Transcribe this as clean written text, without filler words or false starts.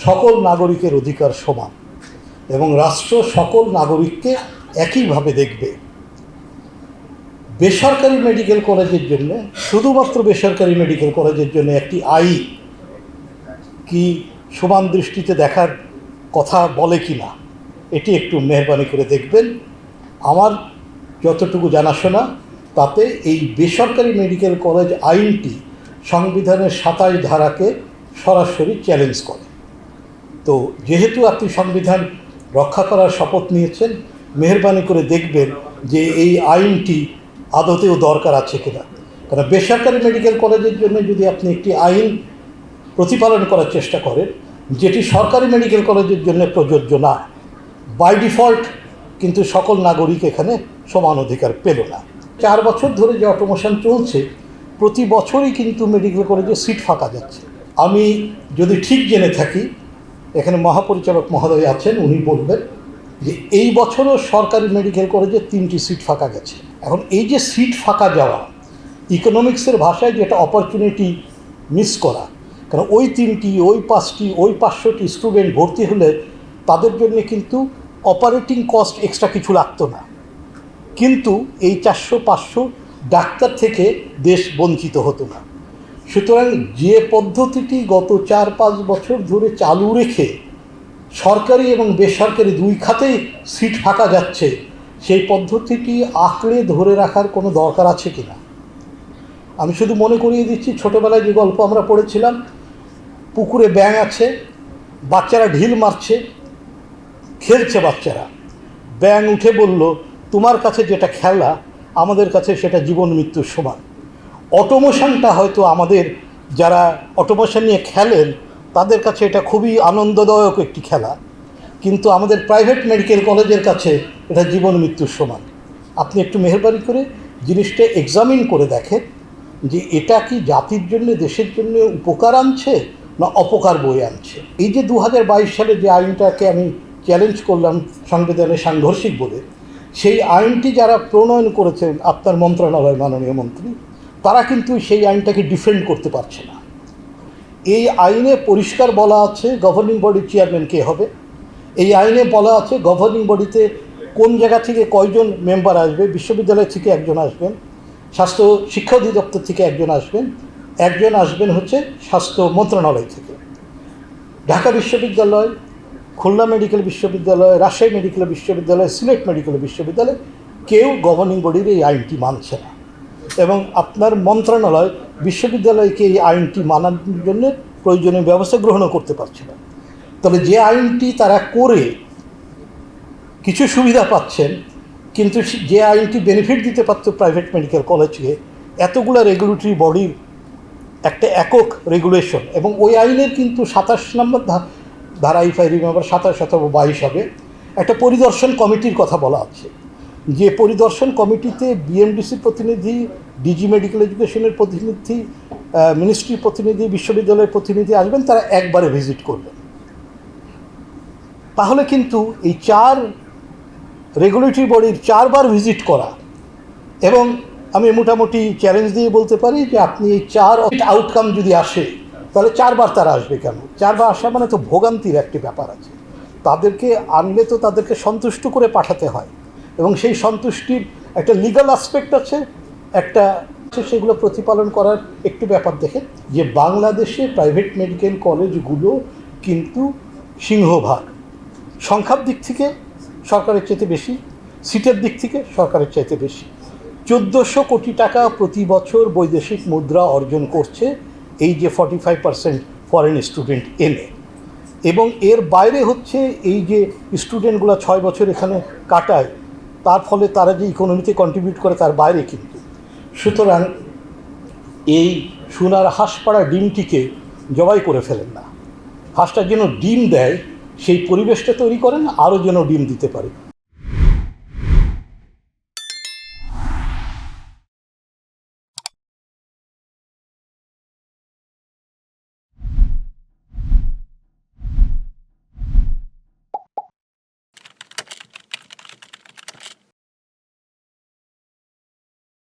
সকল নাগরিকের অধিকার সমান এবং রাষ্ট্র সকল নাগরিককে একইভাবে দেখবে। বেসরকারি মেডিকেল কলেজের জন্য, শুধুমাত্র বেসরকারি মেডিকেল কলেজের জন্য একটি আইন কি সমান দৃষ্টিতে দেখার কথা বলে কি না, এটি একটু মেহরবানি করে দেখবেন। আমার যতটুকু জানাশোনা তাতে এই বেসরকারি মেডিকেল কলেজ আইনটি সংবিধানের ২৭ ধারাকে সরাসরি চ্যালেঞ্জ করে। তো যেহেতু আপনি সংবিধান রক্ষা করার শপথ নিয়েছেন, মেহরবানি করে দেখবেন যে এই আইনটি আদতেও দরকার আছে কিনা। কারণ বেসরকারি মেডিকেল কলেজের জন্য যদি আপনি একটি আইন প্রতিপালন করার চেষ্টা করেন যেটি সরকারি মেডিকেল কলেজের জন্য প্রযোজ্য না, বাই ডিফল্ট কিন্তু সকল নাগরিক এখানে সমান অধিকার পেল না। 4 বছর ধরে যে অটোমেশন চলছে, প্রতি বছরই কিন্তু মেডিকেল কলেজে সিট ফাঁকা যাচ্ছে। আমি যদি ঠিক জেনে থাকি, এখানে মহাপরিচালক মহোদয় আছেন, উনি বলবেন যে এই বছরও সরকারি মেডিকেল কলেজে 3টি সিট ফাঁকা গেছে। এখন এই যে সিট ফাঁকা যাওয়া, ইকোনমিক্সের ভাষায় যেটা অপরচুনিটি মিস করা, কারণ ওই 3টি, ওই 5টি, ওই 500টি স্টুডেন্ট ভর্তি হলে তাদের জন্য কিন্তু অপারেটিং কস্ট এক্সট্রা কিছু লাগতো না, কিন্তু এই 400-500 ডাক্তার থেকে দেশ বঞ্চিত হতো না। সুতরাং যে পদ্ধতিটি গত 4-5 বছর ধরে চালু রেখে সরকারি এবং বেসরকারি দুই খাতেই সিট ফাঁকা যাচ্ছে, সেই পদ্ধতিটি আঁকড়ে ধরে রাখার কোনো দরকার আছে কি না। আমি শুধু মনে করিয়ে দিচ্ছি, ছোটোবেলায় যে গল্প আমরা পড়েছিলাম, পুকুরে ব্যাঙ আছে, বাচ্চারা ঢিল মারছে, খেলছে বাচ্চারা, ব্যাঙ উঠে বলল, তোমার কাছে যেটা খেলা আমাদের কাছে সেটা জীবন মৃত্যুর সমান। অটোমেশনটা হয়তো আমাদের যারা অটোমেশন নিয়ে খেলেন তাদের কাছে এটা খুবই আনন্দদায়ক একটি খেলা, কিন্তু আমাদের প্রাইভেট মেডিকেল কলেজের কাছে এটা জীবন মৃত্যুর সমান। আপনি একটু মেহরবানি করে জিনিসটা এক্সামিন করে দেখেন যে এটা কি জাতির জন্য, দেশের জন্য উপকার আনছে না অপকার বয়ে আনছে। এই যে 2022 সালে যে আইনটাকে আমি চ্যালেঞ্জ করলাম সংবিধানে সাংঘর্ষিক বলে, সেই আইনটি যারা প্রণয়ন করেছেন আপনার মন্ত্রণালয় মাননীয় মন্ত্রী, তারা কিন্তু সেই আইনটাকে ডিফেন্ড করতে পারছে না। এই আইনে পরিষ্কার বলা আছে গভর্নিং বডির চেয়ারম্যান কে হবে, এই আইনে বলা আছে গভর্নিং বডিতে কোন জায়গা থেকে কয়জন মেম্বার আসবে, বিশ্ববিদ্যালয় থেকে একজন আসবেন, স্বাস্থ্য শিক্ষা অধিদপ্তর থেকে একজন আসবেন, একজন আসবেন হচ্ছে স্বাস্থ্য মন্ত্রণালয় থেকে। ঢাকা বিশ্ববিদ্যালয়, খুলনা মেডিকেল বিশ্ববিদ্যালয়, রাজশাহী মেডিকেল বিশ্ববিদ্যালয়, সিলেট মেডিকেল বিশ্ববিদ্যালয় কেউ গভর্নিং বডির এই আইনটি মানছে না, এবং আপনার মন্ত্রণালয় বিশ্ববিদ্যালয়কে এই আইনটি মানার জন্য প্রয়োজনীয় ব্যবস্থা গ্রহণও করতে পারছে না। তবে যে আইনটি তারা করে কিছু সুবিধা পাচ্ছেন, কিন্তু যে আইনটি বেনিফিট দিতে পারত প্রাইভেট মেডিকেল কলেজকে, এতগুলো রেগুলেটরি বডির একটা একক রেগুলেশন, এবং ওই আইনের কিন্তু 27 নম্বর ধারা, ইফ আই রিমেম্বার 27 অথবা 22 হবে, একটা পরিদর্শন কমিটির কথা বলা আছে, যে পরিদর্শন কমিটিতে বিএমডিসির প্রতিনিধি, ডিজি মেডিকেল এডুকেশনের প্রতিনিধি, মিনিস্ট্রির প্রতিনিধি, বিশ্ববিদ্যালয়ের প্রতিনিধি আসবেন, তারা একবারে ভিজিট করবেন। তাহলে কিন্তু এই 4 রেগুলেটরি বডির 4 বার ভিজিট করা, এবং আমি মোটামুটি চ্যালেঞ্জ দিয়ে বলতে পারি যে আপনি এই 4 আউটকাম যদি আসে, তাহলে 4 বার তারা আসবে কেন? 4 বার আসা মানে তো ভোগান্তির একটি ব্যাপার আছে। তাদেরকে আনলে তো তাদেরকে সন্তুষ্ট করে পাঠাতে হয়, এবং সেই সন্তুষ্টির একটা লিগ্যাল অ্যাসপেক্ট আছে, একটা সেগুলো প্রতিপালন করার একটু ব্যাপার দেখে যে বাংলাদেশে প্রাইভেট মেডিকেল কলেজগুলো কিন্তু সিংহভাগ সংখ্যার দিক থেকে সরকারের চাইতে বেশি, সিটের দিক থেকে সরকারের চাইতে বেশি। 1400 কোটি টাকা প্রতি বছর বৈদেশিক মুদ্রা অর্জন করছে এই যে 45% ফরেন স্টুডেন্ট এনে, এবং এর বাইরে হচ্ছে এই যে স্টুডেন্টগুলো 6 বছর এখানে কাটায়, তার ফলে তারা যে ইকোনমিতে কন্ট্রিবিউট করে তার বাইরে কিন্তু। সুতরাং এই সোনার হাঁস পাড়া ডিমটিকে জবাই করে ফেলেন না, হাঁসটা যেন ডিম দেয় সেই পরিবেশটা তৈরি করেন, আরও যেন ডিম দিতে পারে।